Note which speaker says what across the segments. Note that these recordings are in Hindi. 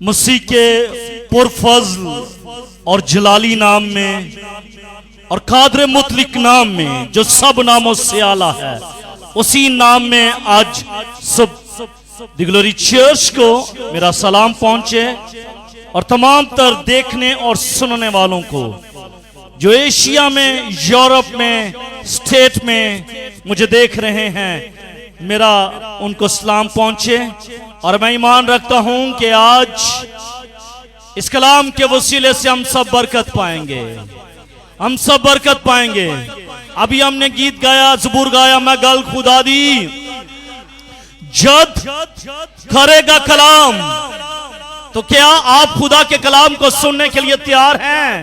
Speaker 1: मसीह के पुरफज़ल और जलाली नाम में और कादर मुतलिक नाम में जो सब नामों से आला है, उसी नाम में आज सब द ग्लोरी चर्च को मेरा सलाम पहुंचे और तमाम तर देखने और सुनने वालों को जो एशिया में, यूरोप में, स्टेट में मुझे देख रहे हैं, मेरा उनको सलाम पहुंचे। और मैं ईमान रखता हूं कि आज इस कलाम के वसीले से हम सब बरकत पाएंगे, हम सब बरकत पाएंगे। अभी हमने गीत गाया, ज़बूर गाया, मैं गल खुदा दी जद करेगा कलाम। तो क्या आप खुदा के कलाम को सुनने के लिए तैयार हैं?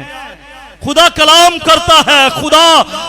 Speaker 1: खुदा कलाम करता है, खुदा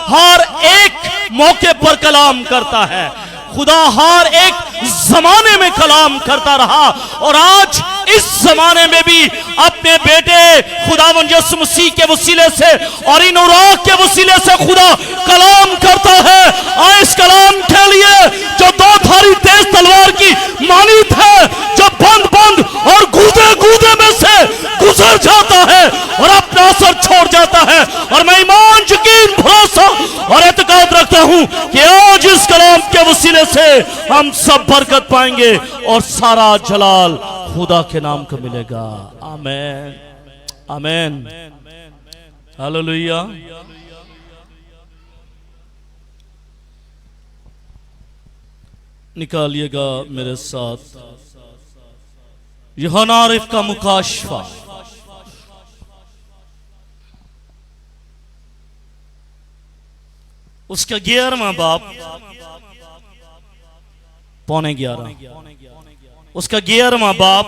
Speaker 1: हर एक मौके पर कलाम करता है, खुदा हर एक जमाने में कलाम करता रहा और आज इस जमाने में भी अपने बेटे खुदावंद यीशु मसीह के वसीले से और इन औरात के वसीले से खुदा कलाम करता है। और इस कलाम के लिए जो दो धारी तेज तलवार की मानित है, जो बंद बंद और गूदे गूदे में से गुजर जाता है और अपना असर छोड़ जाता है। और मैं ईमान, यकीन, भरोसा और एतकाद रखता हूं कि आज इस कलाम के वसीले से हम सब बरकत पाएंगे और सारा जलाल खुदा के नाम को मिलेगा। आमीन, आमीन, हालेलुया। निकालिएगा मेरे साथ यूहन्ना आरिफ का मुकाशफा, उसका 11वां बाब, पौने 11, उसका 11वां बाब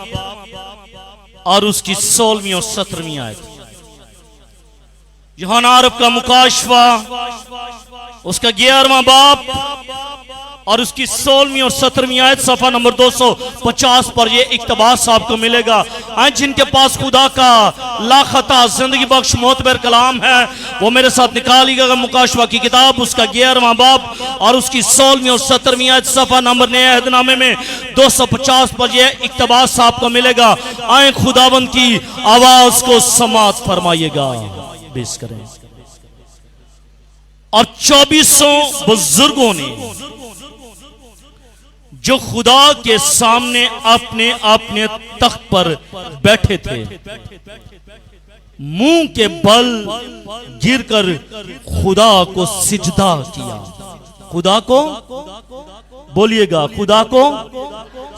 Speaker 1: और उसकी 16वीं और 17वीं आयत। यूहन्ना आरिफ का मुकाशफा, उसका 11वां बाब और उसकी 16वीं और 17वीं आयत, सफा नंबर 250 पर यह इक्तबास आपको मिलेगा। आज जिनके पास खुदा का लाखता जिंदगी बख्श मोतबर कलाम है, वो मेरे साथ निकालिएगा मुकाशफा की किताब, उसका 11वां बाब और उसकी 16वीं और 17वीं आयत, सफा नंबर नए अहदनामे में 250 पर यह इक्तबास आपको मिलेगा। आए खुदावंद की आवाज को समात फरमाइएगा, बेस करें। और 24 बुजुर्गों ने जो खुदा के सामने अपने अपने तख्त पर बैठे थे, मुंह के बल गिरकर खुदा को सिजदा किया। खुदा को बोलिएगा, खुदा को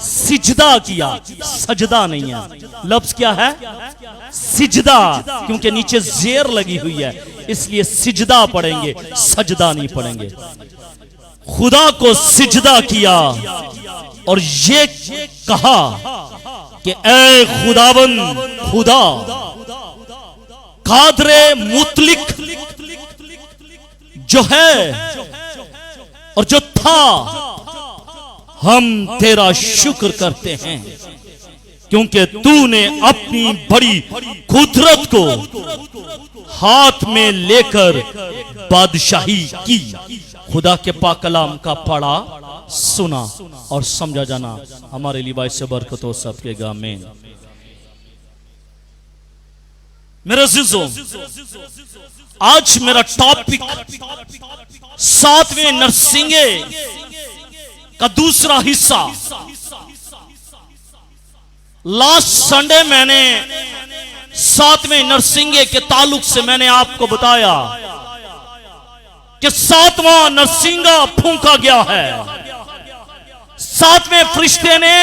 Speaker 1: सिजदा किया, सजदा नहीं है, लफ्ज क्या है? सिजदा, क्योंकि नीचे जेर लगी हुई है इसलिए सिजदा पढ़ेंगे, सजदा नहीं पढ़ेंगे। खुदा को सिजदा किया और ये कहा कि ऐ खुदावंद, खुदा कादरे मुतलिक जो है और जो था, हम तेरा शुक्र करते हैं क्योंकि तूने अपनी बड़ी कुदरत को हाथ में लेकर बादशाही की। खुदा के पाक कलाम का पढ़ा, सुना और समझा जाना हमारे लिए बाइस से बरकत हो सबके। आमीन। मेरे अज़ीज़ों, आज मेरा टॉपिक 7वें नरसिंगे का दूसरा हिस्सा। लास्ट संडे मैंने 7वें नरसिंगे के ताल्लुक से मैंने आपको बताया कि 7वां नरसिंगा फूंका गया है। 7वें फरिश्ते ने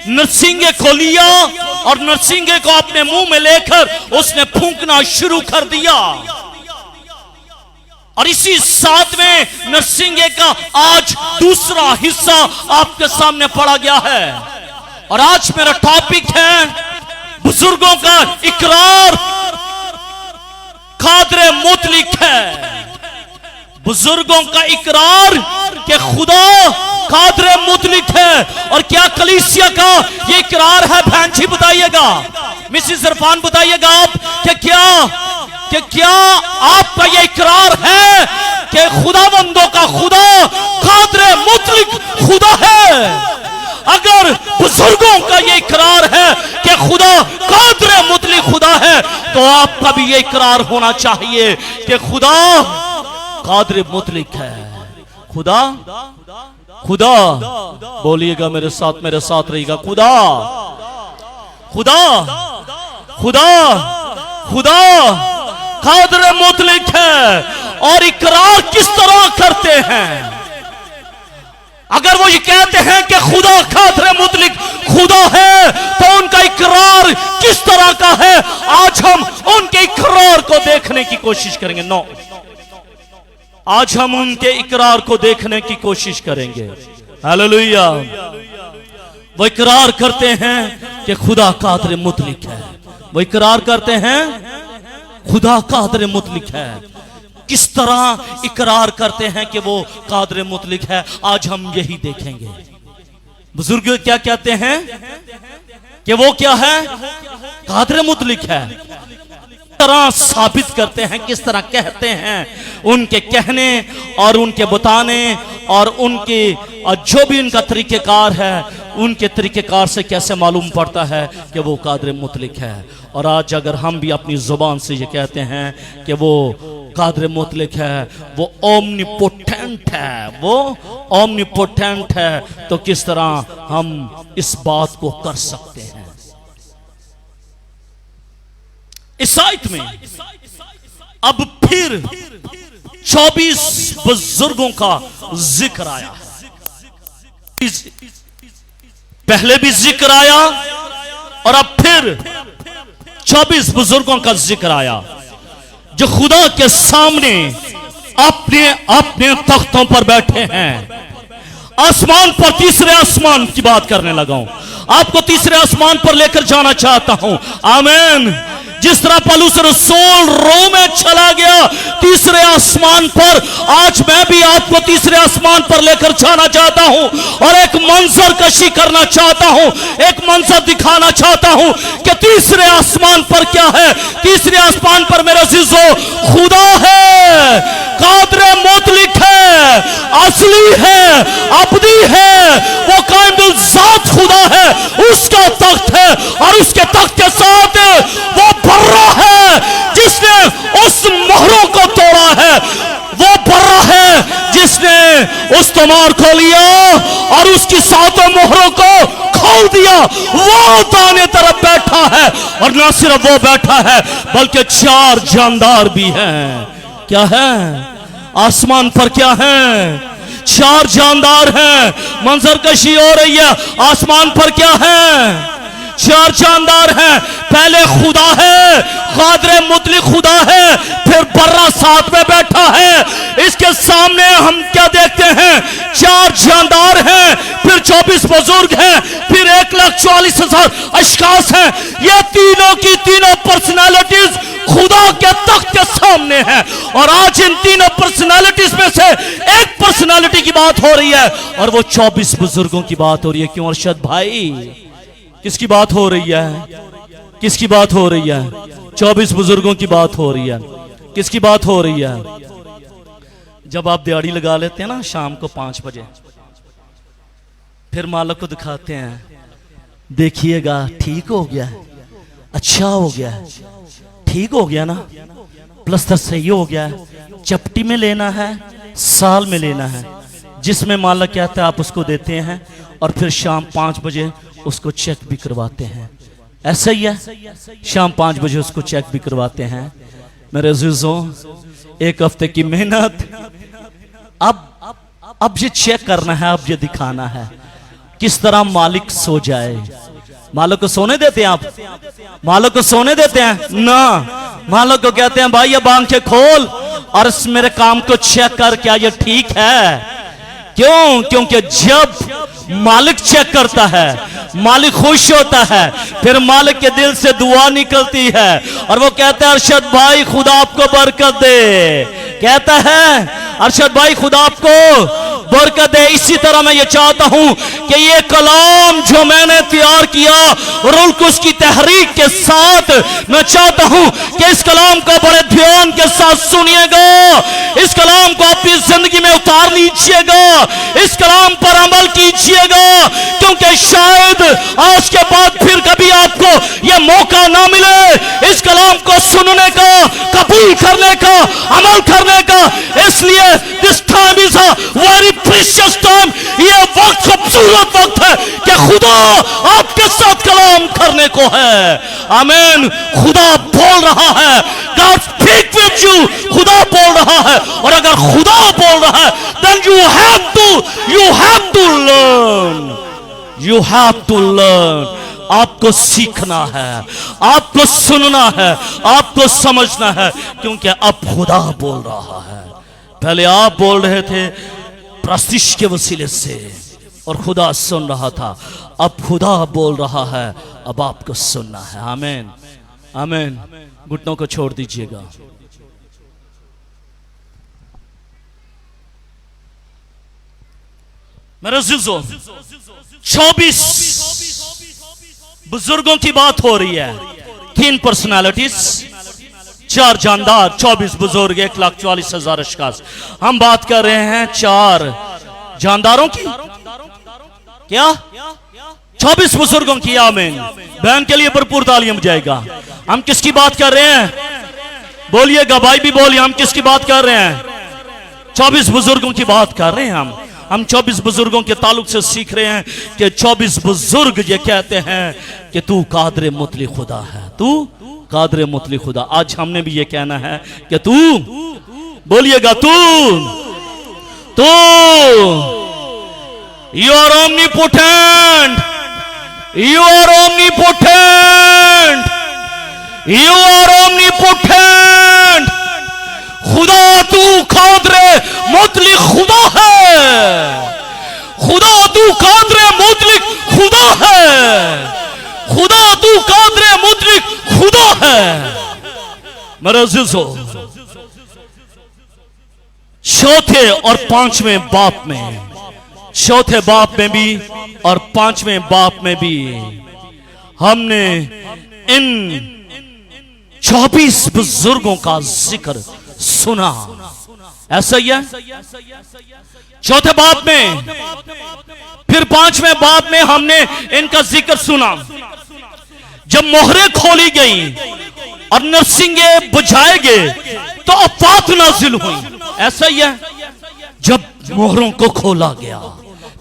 Speaker 1: नरसिंगे को लिया और नरसिंगे को अपने मुंह में लेकर उसने फूंकना शुरू कर दिया। और इसी 7वें नरसिंगे का आज दूसरा हिस्सा आपके सामने पढ़ा गया है। और आज मेरा टॉपिक है बुजुर्गों का इकरार कादरे मुतलिक है। बुजुर्गों का इकरार कि खुदा कादरे मुतलिक है। और क्या कलीसिया का ये इकरार है? बहन जी बताइएगा, मिसेस इरफान बताइएगा आप कि क्या आपका ये इकरार है कि खुदावंदों का खुदा कादरे मुतलिक खुदा है? अगर बुजुर्गों का ये इकरार है कि खुदा खुदा है तो आपका भी ये इकरार होना चाहिए कि खुदा कादिर मुतलक है। खुदा खुदा बोलिएगा मेरे साथ रहिएगा। खुदा खुदा खुदा खुदा कादिर मुतलक है। और इकरार किस तरह करते हैं? अगर वो ये कहते हैं कि खुदा कादिर मुतलक खुदा है तो उनका इकरार किस तरह का है? आज हम उनके इकरार को देखने की कोशिश करेंगे। नो, आज हम उनके इकरार को देखने की कोशिश करेंगे। हालेलुया। वो इकरार करते हैं कि खुदा कादिर मुतलक है। वो इकरार करते हैं खुदा कादिर मुतलक है। किस तरह इकरार करते हैं कि वो कादिर मुतलक है, आज हम यही देखेंगे। बुजुर्ग क्या कहते हैं कि वो क्या है? कादिर मुतलक है। तरह साबित करते हैं, किस तरह कहते हैं, उनके कहने और उनके बताने और उनके जो भी उनका तरीकेकार है, उनके तरीकेकार से कैसे मालूम पड़ता है कि वो कादिर मुतलक है। और आज अगर हम भी अपनी जुबान से ये कहते हैं कि वो कादिर मुतलक है, वो ओमनीपोटेंट है, वो ओमनीपोटेंट है, तो किस तरह हम इस बात को कर सकते हैं? इस आयत में अब फिर 24 बुजुर्गों का जिक्र आया है। पहले भी जिक्र आया और अब फिर 24 बुजुर्गों का जिक्र आया जो खुदा के सामने अपने अपने तख्तों पर बैठे हैं। आसमान पर, तीसरे आसमान की बात करने लगा हूं, आपको तीसरे आसमान पर लेकर जाना चाहता हूं। आमीन। जिस तरह पौलुस रसूल रोम में चला गया तीसरे आसमान पर, आज मैं भी आपको तीसरे आसमान पर लेकर जाना चाहता हूं और एक मंजर कशी करना चाहता हूं, एक मंजर दिखाना चाहता हूं कि तीसरे आसमान पर क्या है। तीसरे आसमान पर मेरे अजीजों खुदा है, कादिर मुतलक है, असली है, अबदी है, वो कायम ज़ात खुदा है, उसका तख्त है और उसके तख्त के साथ वो बर्रा है जिसने उस मोहरों को तोड़ा है, वो बर्रा है जिसने उस तमार को लिया और उसकी सातों मोहरों को खोल दिया। वो दाने तरफ बैठा है और न सिर्फ वो बैठा है बल्कि 4 जानदार भी हैं। क्या है? आसमान पर क्या है? 4 जानदार हैं। मंजर कशी हो रही है। आसमान पर क्या है? 4 जानदार हैं। पहले खुदा है, कादिर मुतलक खुदा है, फिर बर्रा साथ में बैठा है। इसके सामने हम क्या देखते हैं? 4 जानदार हैं, फिर 24 बुजुर्ग हैं, फिर 1,40,000 अशखास हैं। ये तीनों की तीनों पर्सनालिटीज खुदा के तख्त के सामने है। और आज इन तीनों पर्सनालिटीज में से एक पर्सनालिटी की बात हो रही है और वो 24 बुजुर्गों की बात हो रही है। क्यों अरशद भाई? किसकी बात हो रही है? किसकी बात हो रही है? 24 बुजुर्गों की बात हो रही है। किसकी बात हो रही है? जब आप दिहाड़ी लगा लेते हैं ना शाम को 5 बजे, फिर मालिक को दिखाते हैं, देखिएगा ठीक हो गया, अच्छा हो गया, ठीक हो गया ना, प्लस्तर सही हो गया, चपटी में लेना है, साल में लेना है। जिसमें मालिक कहता है आप उसको देते हैं और फिर शाम 5 बजे उसको चेक भी करवाते हैं। ऐसा ही है, शाम 5 बजे उसको चेक भी करवाते हैं। मेरे अजीजों, 1 हफ्ते की मेहनत, अब ये चेक करना है, अब ये दिखाना है किस तरह मालिक सो जाए। मालिक को सोने देते हैं आप? मालिक को सोने देते हैं ना। मालिक को कहते हैं भाई अब आंखें खोल और इस मेरे काम को चेक कर, क्या ये ठीक है? क्यों? क्योंकि जब मालिक चेक करता है, मालिक खुश होता है, फिर मालिक के दिल से दुआ निकलती है और वो कहता है अरशद भाई खुदा आपको बरकत दे। कहता है अरशद भाई खुदा आपको बरकत दे। इसी तरह मैं ये चाहता हूं कि ये कलाम जो मैंने तैयार किया रूह कुद्स की तहरीक के साथ, मैं चाहता हूं कि इस कलाम को बड़े ध्यान के साथ सुनिएगा, इस कलाम को अपनी जिंदगी में उतार लीजिएगा, इस कलाम पर अमल कीजिएगा, क्योंकि शायद आज के बाद फिर कभी आपको यह मौका ना मिले वक्त है कि खुदा आपके साथ कलाम करने को है। आमीन। खुदा बोल रहा है, God speak with you, खुदा बोल रहा है। और अगर खुदा बोल रहा है then you have to learn, आपको सीखना है, आपको सुनना है, आपको समझना है, क्योंकि अब खुदा बोल रहा है। पहले आप बोल रहे थे प्रस्तिश के वसीले से और खुदा सुन रहा था, अब खुदा बोल रहा है, अब आपको सुनना है। आमीन, आमीन। घुटनों को छोड़ दीजिएगा। मेरे अज़ीज़ों, 24 बुजुर्गों की बात हो रही है। 3 पर्सनालिटीज, 4 जानदार, 24 बुजुर्ग, 1,40,000 अशखास। हम बात कर रहे हैं 4 जानदारों की, क्या 24 बुजुर्गों की। आमीन। बहन के लिए भरपूर तालियां बजाएगा। हम किसकी बात कर रहे हैं? बोलिएगा, भाई भी बोलिए, हम किसकी बात कर रहे हैं? 24 बुजुर्गों की बात कर रहे हैं। हम 24 बुजुर्गों के ताल्लुक से सीख रहे हैं कि 24 बुजुर्ग ये कहते हैं कि तू कादरे मुतलक खुदा है, तू कादरे मुतलक खुदा। आज हमने भी ये कहना है कि तू, बोलिएगा, तू you are omnipotent, you are omnipotent, you are omnipotent. खुदा तू कादरे मुतलक खुदा है, खुदा तू कादरे मुतलक खुदा है, खुदा तू कादरे मुतलक खुदा है। मेरे अज़ीज़ों, चौथे और 5वें बाप में, चौथे बाप में भी और 5वें बाप में भी हमने इन 24 बुजुर्गों का जिक्र सुना। ऐसा ही है। चौथे बाप में, फिर 5वें बाप में हमने इनका जिक्र सुना। जब मोहरें खोली गई और नरसिंगे बुझाए गए तो आफत नाजिल हुई। ऐसा ही है। जब मोहरों को खोला गया,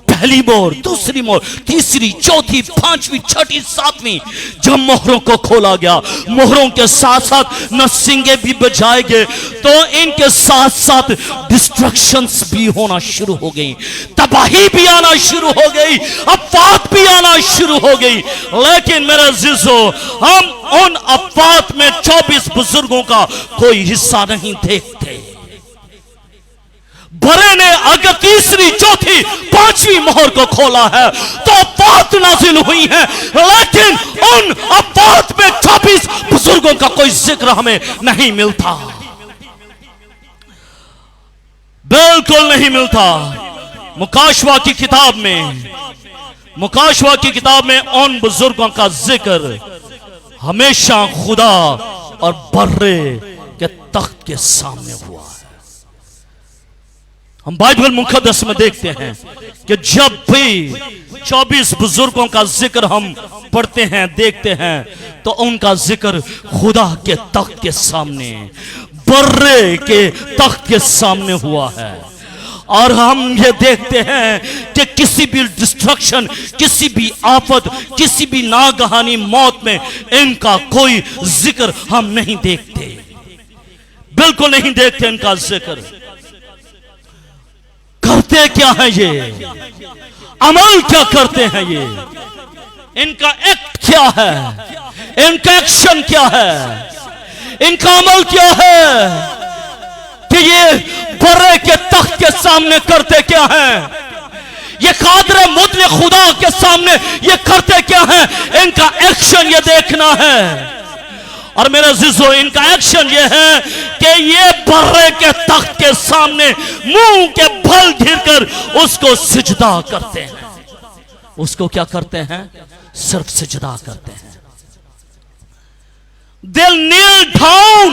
Speaker 1: पहली मोहर, दूसरी मोहर, तीसरी, चौथी, 5वीं, 6ठी, 7वीं, जब मोहरों को खोला गया, मोहरों के साथ साथ नरसिंगे भी बजाए गए, तो इनके साथ साथ डिस्ट्रक्शंस भी होना शुरू हो गई, तबाही भी आना शुरू हो गई, आफत भी आना शुरू हो गई। लेकिन मेरे अज़ीज़ों, हम उन आफत में 24 बुजुर्गों का कोई हिस्सा नहीं देखते। बड़े ने अगर तीसरी, चौथी, 5वीं मोहर को खोला है तो आफत नाजिल हुई है, लेकिन उन आफत में 24 बुजुर्गों का कोई जिक्र हमें नहीं मिलता, बिल्कुल नहीं मिलता। मुकाशवा की किताब में, मुकाशवा की किताब में उन बुजुर्गों का जिक्र हमेशा खुदा और बर्रे के तख्त के सामने हुआ है। हम बाइबल मुकद्दस में देखते हैं कि जब भी 24 बुजुर्गों का जिक्र हम पढ़ते हैं, देखते हैं, तो उनका जिक्र खुदा के तख्त के सामने, बर्रे के तख्त के सामने हुआ है। और हम ये देखते हैं कि किसी भी डिस्ट्रक्शन, किसी भी आफत, किसी भी नागहानी मौत में इनका कोई जिक्र हम नहीं देखते, बिल्कुल नहीं देखते इनका जिक्र। करते क्या है ये, अमल क्या करते हैं ये, इनका एक्ट क्या है, इनका एक्शन क्या है, इनका अमल क्या है, कि ये बर्रे के तख्त के सामने करते क्या है, ये कादरे मुतलक खुदा के सामने ये करते क्या है, इनका एक्शन ये देखना है। और मेरे अज़ीज़ों, इनका एक्शन ये है कि ये बर्रे के तख्त के सामने मुंह के बल गिरकर उसको सिजदा करते हैं। उसको क्या करते हैं? सिर्फ सिजदा करते हैं। They'll kneel down.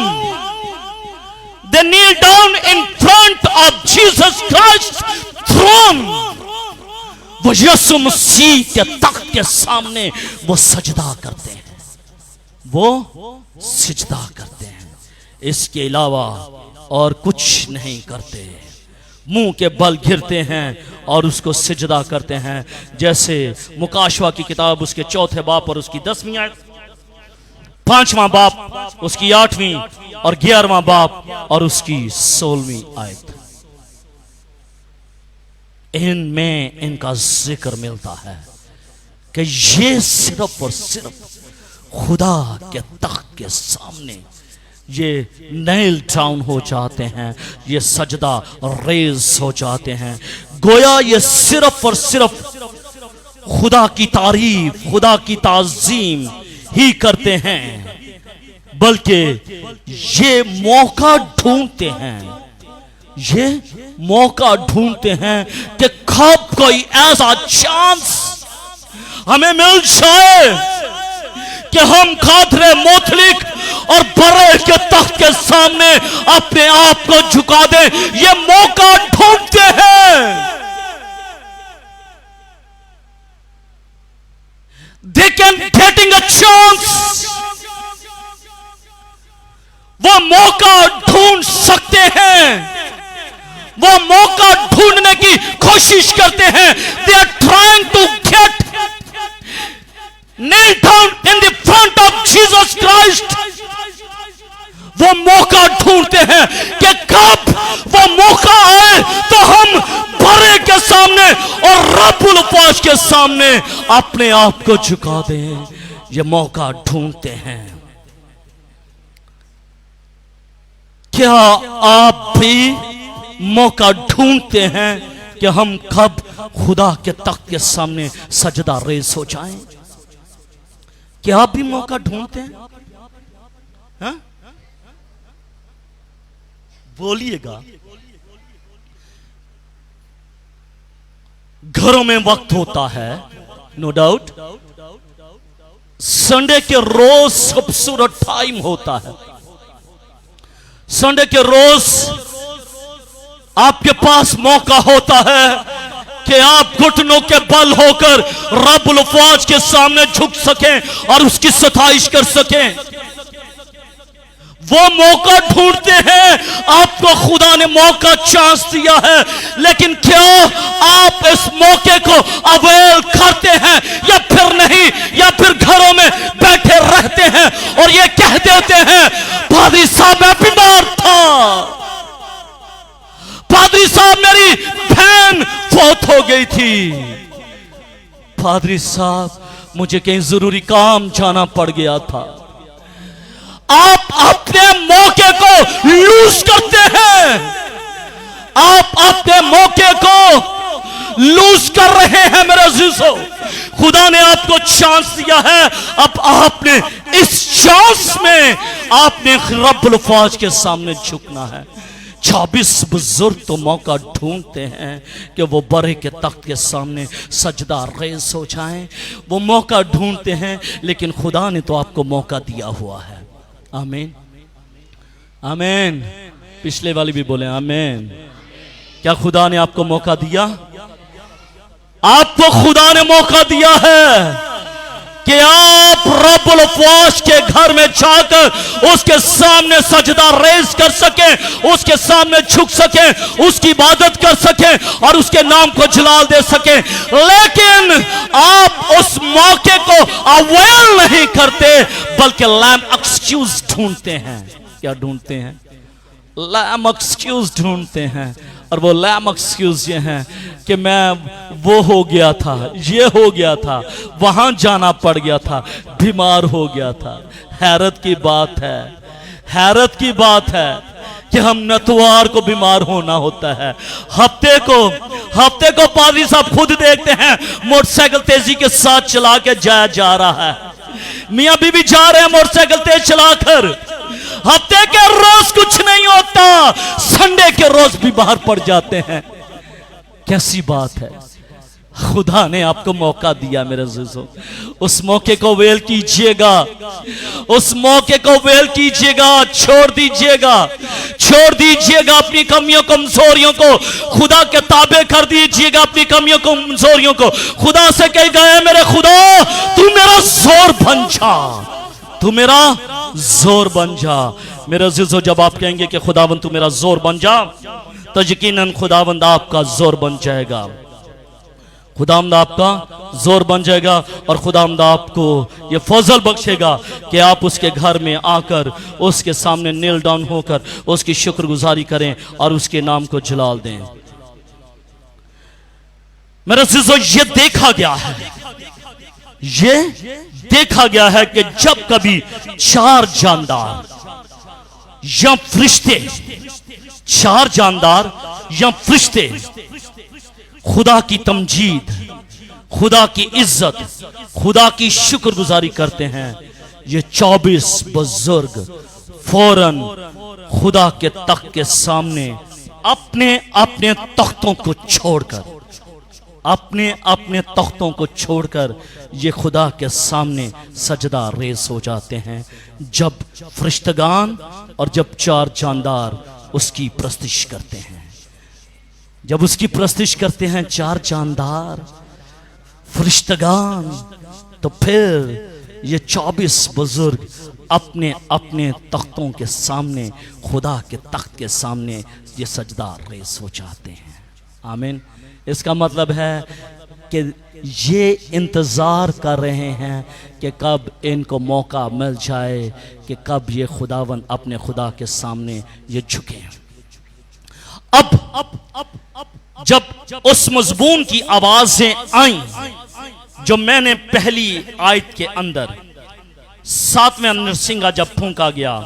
Speaker 1: They kneel down in front of Jesus Christ's throne. वो यीशु मसीह के तख्त के सामने वो सजदा करते हैं, वो सिजदा करते हैं। इसके अलावा और कुछ नहीं करते, मुंह के बल गिरते हैं और उसको सिजदा करते हैं। जैसे मुकाशवा की किताब उसके 4 बाब और उसकी 10वीं आयत, 5वां बाब उसकी 8वीं और 11वां बाब और उसकी 16वीं आयत, इनमें इनका जिक्र मिलता है कि ये सिर्फ और सिर्फ खुदा के तख्त के सामने ये नेल डाउन हो जाते हैं, ये सजदा रेज हो जाते हैं। गोया ये सिर्फ और सिर्फ खुदा की तारीफ, खुदा की ताजीम ही करते हैं, बल्कि ये मौका ढूंढते हैं, ये मौका ढूंढते हैं कि कब कोई ऐसा चांस हमें मिल जाए कि हम खादरे मुतलिक और बरे के तख्त के सामने अपने आप को झुका दें। ये मौका ढूंढते हैं। They can getting a chance, वो मौका ढूंढ सकते हैं, वो मौका ढूंढने की कोशिश करते हैं। They are trying to get kneel down in the front of Jesus Christ. वो मौका ढूंढते हैं कि कब वो मौका आए तो हम बरे के सामने और रब्बुल फाश के सामने अपने आप को झुका दें। ये मौका ढूंढते हैं। क्या आप भी मौका ढूंढते हैं कि हम कब खुदा के तख्त के सामने सजदा रेज हो जाएं? क्या आप भी मौका ढूंढते हैं? हाँ? बोलिएगा। घरों में वक्त होता है, नो डाउट। संडे के रोज खूबसूरत टाइम होता है। संडे के रोज आपके पास मौका होता है कि आप घुटनों के बल होकर रब्बुल फाज के सामने झुक सकें और उसकी सताइश कर सकें। वो मौका ढूंढते हैं। आपको खुदा ने मौका चांस दिया है, लेकिन क्या आप इस मौके को अवेल करते हैं या फिर नहीं, या फिर घरों में बैठे रहते हैं और ये कह देते हैं पादरी साहब मैं बीमार था, पादरी साहब मेरी बहन फौत हो गई थी, पादरी साहब मुझे कहीं जरूरी काम जाना पड़ गया था। आप अपने मौके को लूज करते हैं। आप अपने मौके को लूज कर रहे हैं मेरे अजीजों। खुदा ने आपको चांस दिया है, अब आपने इस चांस में आपने रब्बुल फाज के सामने झुकना है। 26 बुजुर्ग तो मौका ढूंढते हैं कि वो बरे के तख्त के सामने सजदा रेज हो जाएं। वो मौका ढूंढते हैं, लेकिन खुदा ने तो आपको मौका दिया हुआ है। आमीन, आमीन। पिछले वाली भी बोले आमीन। क्या खुदा ने आपको मौका दिया? आपको खुदा ने मौका दिया है कि आप रब्बुल फाज के घर में जाकर उसके सामने सजदा रेज कर सके, उसके सामने झुक सके, उसकी इबादत कर सके और उसके नाम को जलाल दे सके। लेकिन आप उस मौके को अवेल नहीं करते, बल्कि लैम एक्सक्यूज ढूंढते हैं। क्या ढूंढते हैं? लैम एक्सक्यूज ढूंढते हैं। और वो लैम एक्सक्यूज ये हैं कि मैं वो हो गया था, ये हो गया था, वहां जाना पड़ गया था, बीमार हो गया था। हैरत की बात है, हैरत की बात है कि हम नतवार को बीमार होना होता है, हफ्ते को पादरी साहब खुद देखते हैं मोटरसाइकिल तेजी के साथ चला के जाया जा रहा है, मियां बीवी जा रहे हैं मोटरसाइकिल तेज चलाकर। हफ्ते के रोज कुछ नहीं होता, संडे के रोज भी बाहर पड़ जाते हैं। कैसी बात है? खुदा ने आपको मौका दिया मेरे अजीजों, उस मौके को वेल कीजिएगा, उस मौके को वेल कीजिएगा। छोड़ दीजिएगा अपनी कमियों कमजोरियों को, खुदा के ताबे कर दीजिएगा अपनी कमियों कमजोरियों को। खुदा से कह गए मेरे खुदा तू मेरा जोर बन जा, तू मेरा जोर बन जा। मेरे अजीजों, जब आप कहेंगे कि खुदावंद तू मेरा जोर बन जा, तो यकीनन खुदावंद आपका जोर बन जाएगा, खुदावंद आपका जोर बन जाएगा और खुदावंद आपको ये फजल बख्शेगा कि आप उसके घर में आकर उसके सामने नील डाउन होकर उसकी शुक्रगुजारी करें और उसके नाम को जलाल दें। मेरे अज़ीज़ों, ये देखा गया है कि जब कभी चार जानदार या फरिश्ते, चार जानदार या फरिश्ते खुदा की तमजीद, खुदा की इज्जत, खुदा की शुक्रगुजारी करते हैं, ये 24 बुजुर्ग फौरन खुदा के तख्त के सामने अपने अपने तख्तों को छोड़कर, अपने अपने तख्तों को छोड़कर ये खुदा के सामने सजदा रेस हो जाते हैं। जब फरिश्तगान और जब चार जानदार उसकी प्रस्तिश करते हैं, जब उसकी प्रस्तिश करते हैं चार जानदार फरिश्तगान, तो फिर ये 24 बुजुर्ग अपने अपने तख्तों के सामने, खुदा के तख्त के सामने ये सजदा रेस हो जाते हैं। आमीन। इसका मतलब है कि ये इंतज़ार कर रहे हैं कि कब इनको मौका मिल जाए कि कब ये खुदावंद अपने खुदा के सामने ये झुके। अब जब उस मज़मून की आवाजें आई जो मैंने पहली आयत के अंदर 7वें नरसिंगा जब फूंका गया,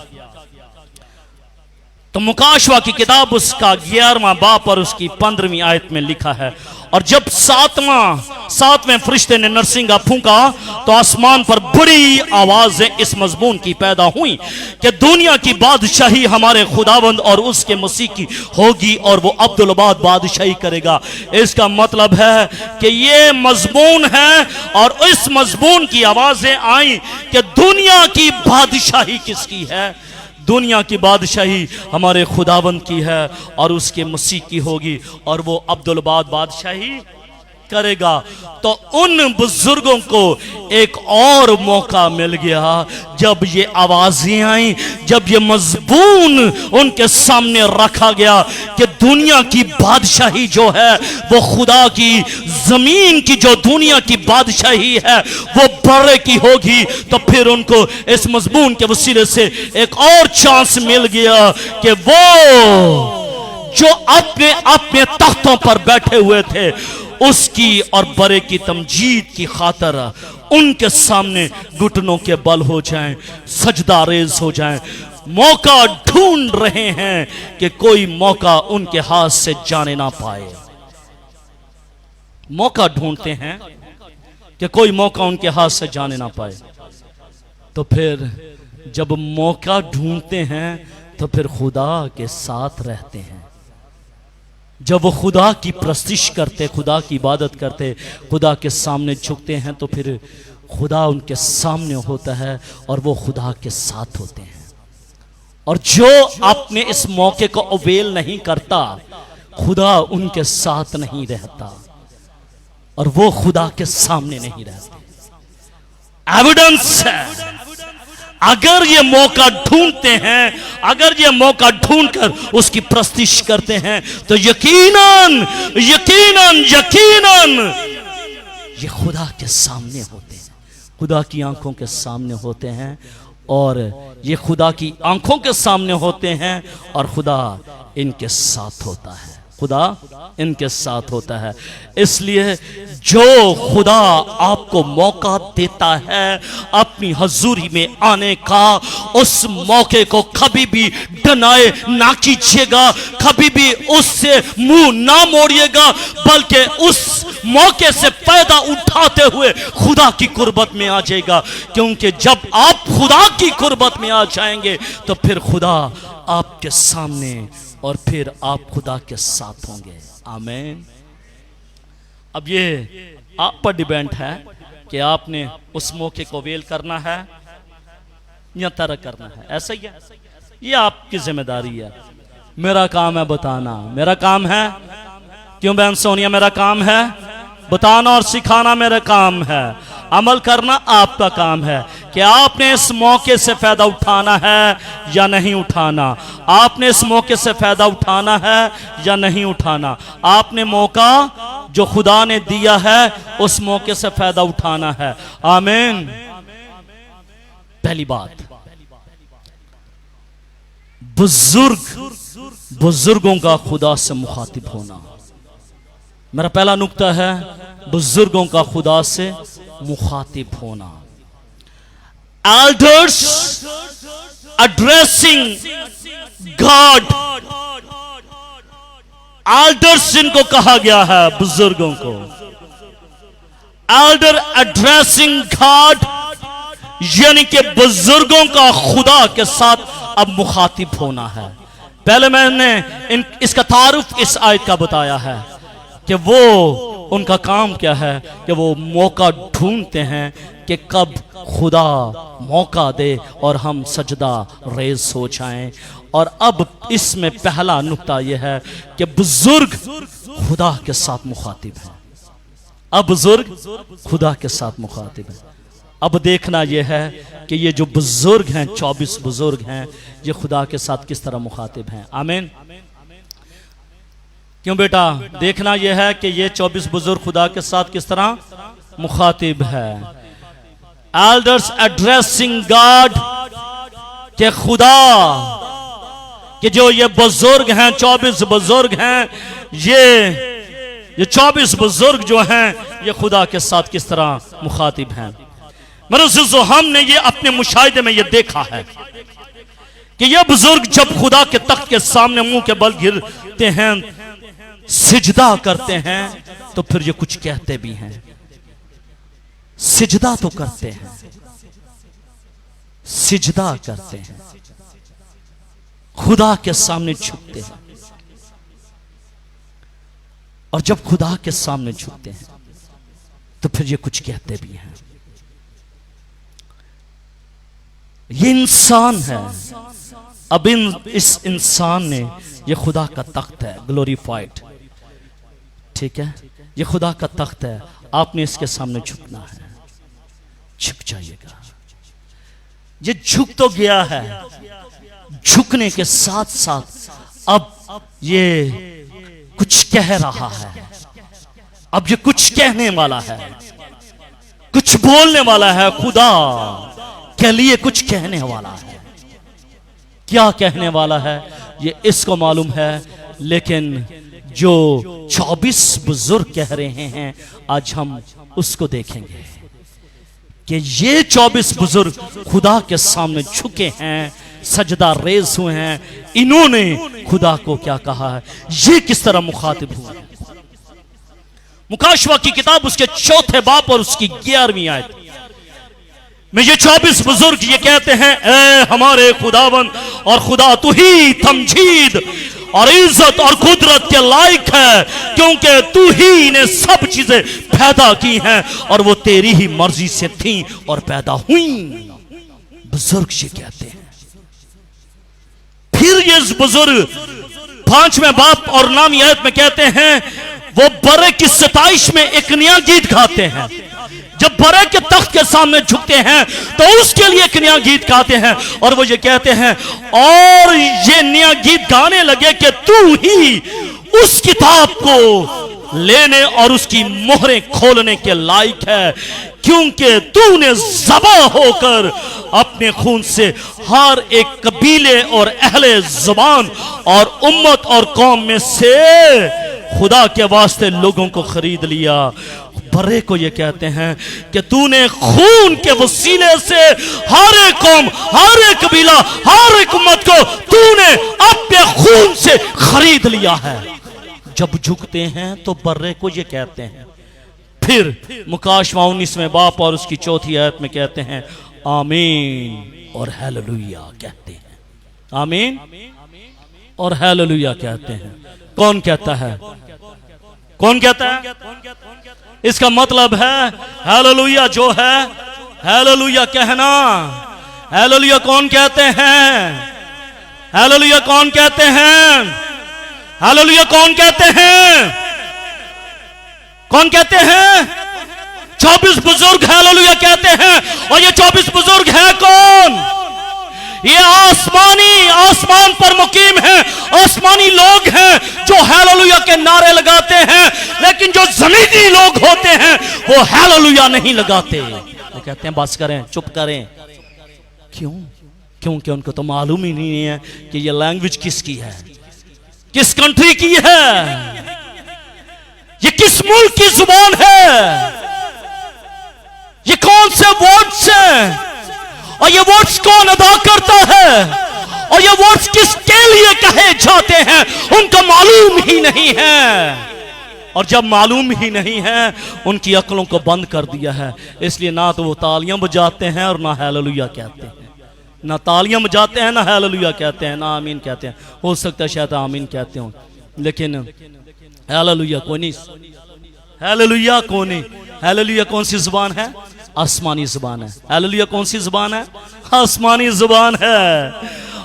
Speaker 1: तो मुकाशवा की किताब उसका 11वां बाब और उसकी 15वीं आयत में लिखा है, और जब सातवें फरिश्ते ने नरसिंगा फूंका तो आसमान पर बड़ी आवाजें इस मजमून की पैदा हुई कि दुनिया की बादशाही हमारे खुदावंद और उसके मसीह की होगी और वो अब्दुलबाद बादशाही करेगा। इसका मतलब है कि ये मजमून है और इस मजमून की आवाजें आई कि दुनिया की बादशाही किसकी है? दुनिया की बादशाही हमारे खुदावंद की है और उसके मसीह की होगी और वो अब्दुलबाद बादशाही करेगा। तो उन बुजुर्गों को एक और मौका मिल गया जब ये आवाजें आई, जब ये मजबून उनके सामने रखा गया कि दुनिया की बादशाही जो है वो खुदा की, जमीन की जो दुनिया की बादशाही है वो बड़े की होगी। तो फिर उनको इस मजबून के वसीले से एक और चांस मिल गया कि वो जो अपने अपने तख्तों पर बैठे हुए थे उसकी और बड़े की तमजीद की खातर उनके सामने घुटनों के बल हो जाएं, सजदा रेज हो जाएं। मौका ढूंढ रहे हैं कि कोई मौका उनके हाथ से जाने ना पाए। मौका ढूंढते हैं कि कोई मौका उनके हाथ से जाने ना पाए। तो फिर जब मौका ढूंढते हैं तो फिर खुदा के साथ रहते हैं। जब वो खुदा की प्रस्तिश करते, खुदा की इबादत करते, खुदा के सामने झुकते हैं तो फिर खुदा उनके सामने होता है और वो खुदा के साथ होते हैं। और जो अपने इस मौके को अवेल नहीं करता, खुदा उनके साथ नहीं रहता और वो खुदा के सामने नहीं रहते। एविडेंस है, अगर ये मौका ढूंढते हैं, अगर ये मौका ढूंढकर उसकी प्रस्तिश करते हैं तो यकीनन यकीनन यकीनन ये खुदा के सामने होते हैं, खुदा की आंखों के सामने होते हैं और ये खुदा की आंखों के सामने होते हैं और खुदा इनके साथ होता है, खुदा इनके साथ होता है। इसलिए जो खुदा आपको मौका देता है अपनी हजूरी में आने का, उस मौके को कभी भी डनाए ना कीजिएगा, कभी भी उससे मुंह ना मोड़िएगा, बल्कि उस मौके से पैदा उठाते हुए खुदा की कुर्बत में आ जाएगा। क्योंकि जब आप खुदा की कुर्बत में आ जाएंगे तो फिर खुदा आपके सामने और फिर आप खुदा के साथ होंगे। आमीन। अब ये आप पर डिपेंड है कि आपने उस मौके को वेल करना है या तरक करना है। ऐसा ही है, ये आपकी जिम्मेदारी है। मेरा काम है बताना, मेरा काम है, क्यों बहन सोनिया, मेरा काम है बताना और सिखाना, मेरा काम है। अमल करना आपका काम है कि कि आपने इस मौके से फायदा उठाना है या नहीं उठाना। आपने इस मौके से फायदा उठाना है या नहीं उठाना। आपने मौका जो खुदा ने दिया है उस मौके से फायदा उठाना है। आमीन। पहली बात, बुजुर्गों का खुदा से मुखातिब होना। मेरा पहला नुक्ता है बुजुर्गों का खुदा से मुखातिब होना। Elders addressing God. एल्डर्स जिनको कहा गया है, बुजुर्गों को। एल्डर एड्रेसिंग गॉड, यानी कि बुजुर्गों का खुदा के साथ अब मुखातिब होना है। पहले मैंने इसका तारुफ इस आयत का बताया है कि वो उनका काम क्या है कि वो मौका ढूंढते हैं कि कब खुदा मौका दे और हम सजदा रेज हो जाएं। और अब इसमें पहला नुक्ता यह है कि बुजुर्ग खुदा के साथ मुखातिब हैं। अब बुजुर्ग खुदा के साथ मुखातिब हैं। अब देखना यह है कि ये जो बुजुर्ग हैं, 24 बुजुर्ग हैं, ये खुदा के साथ किस तरह मुखातिब हैं। आमीन। क्यों बेटा? देखना यह है कि ये 24 बुजुर्ग खुदा के साथ किस तरह मुखातिब है। एल्डर्स एड्रेसिंग गॉड, के खुदा कि जो ये बुजुर्ग हैं, 24 बुजुर्ग हैं, ये 24 बुजुर्ग जो हैं ये खुदा के साथ किस तरह मुखातिब हैं। मेरे अज़ीज़ों, हमने ये अपने मुशाहिदे में ये देखा है कि ये बुजुर्ग जब खुदा के तख्त के सामने मुंह के बल गिरते हैं, सिजदा करते हैं, तो फिर ये कुछ कहते भी हैं। सिजदा तो करते हैं, सिजदा करते हैं, खुदा के सामने झुकते हैं। और जब खुदा के सामने झुकते हैं तो फिर ये कुछ कहते भी हैं। ये इंसान है। अब इस इंसान ने, ये खुदा का तख्त है, ग्लोरीफाइड, ठीक है, ये खुदा का तख्त है। आपने इसके सामने झुकना है, झुक जाइएगा। ये झुक तो गया है, झुकने के साथ साथ अब ये कुछ कह रहा है। अब ये कुछ कहने वाला है, कुछ बोलने वाला है। खुदा के लिए कुछ कहने वाला है। क्या कहने वाला है ये इसको मालूम है, लेकिन जो 24 बुजुर्ग कह रहे हैं आज हम उसको देखेंगे कि ये 24 बुजुर्ग खुदा के सामने झुके हैं, सजदा रेज हुए हैं। इन्होंने खुदा को क्या कहा है, ये किस तरह मुखातिब हुआ है। मुकाशवा की किताब उसके 4 बाब और उसकी 11वीं आयत में ये 24 बुजुर्ग ये कहते हैं, ए हमारे खुदावन और खुदा, तू ही तमजीद और इज्जत और कुदरत के लायक है, क्योंकि तू ही ने सब चीजें पैदा की हैं और वो तेरी ही मर्जी से थी और पैदा हुई। बुजुर्ग ये कहते हैं। फिर ये बुजुर्ग 5वें बाप और 9वीं आयत में कहते हैं, वो बरे की 27 में एक नया गीत गाते हैं। जब बरे के तख्त के सामने झुकते हैं तो उसके लिए एक नया गीत गाते हैं और वो ये कहते हैं, और ये नया गीत गाने लगे कि तू ही उस किताब को लेने और उसकी मोहरें खोलने के लायक है, क्योंकि तूने ज़बा होकर अपने खून से हर एक कबीले और अहले ज़ुबान और उम्मत और कौम में से खुदा के वास्ते लोगों को खरीद लिया। बरे को ये कहते हैं कि तूने खून के वसीले से हर एक कौम, हर एक कबीला, हर एक उम्मत को तूने अपने खून से खरीद लिया है। जब झुकते हैं तो बर्रे को ये कहते हैं। फिर मुकाशवा 19वें बाप और उसकी 4थी आयत में कहते हैं, आमीन और हालेलुया कहते हैं। आमीन और हालेलुया कहते हैं। कौन कहता है? कौन कहता है? इसका मतलब है हालेलुया जो है, हालेलुया कहना। हालेलुया कौन कहते हैं? हालेलुया कौन कहते हैं? हालेलुया कौन कहते हैं? कौन कहते हैं? 24 बुजुर्ग हालेलुया कहते हैं। और ये 24 बुजुर्ग लोग हैं जो हालेलुया के नारे लगाते हैं, लेकिन जो जमीनी लोग होते हैं वो हालेलुया नहीं लगाते। वो कहते हैं बस करें, चुप करें। क्यों? क्योंकि उनको तो मालूम ही नहीं है कि ये लैंग्वेज किसकी है, किस कंट्री की है, ये किस मुल्क की जुबान है, ये कौन से वर्ड्स हैं, और ये वर्ड्स कौन अदा करता है, और ये वर्ड्स किसके लिए कहे जाते हैं, उनको मालूम ही नहीं है। और जब मालूम ही नहीं है, उनकी अक्लों को बंद कर दिया है। इसलिए ना तो वो तालियां बजाते हैं और ना हालेलुया कहते हैं, ना तालियां बजाते हैं ना हालेलुया कहते हैं, ना आमीन कहते हैं। हो सकता है शायद आमीन कहते हो, लेकिन हालेलुया कौन नहीं, हालेलुया कौन नहीं। हालेलुया कौन सी जुबान है? आसमानी जुबान है। हालेलुया कौन सी जुबान है? आसमानी जुबान है।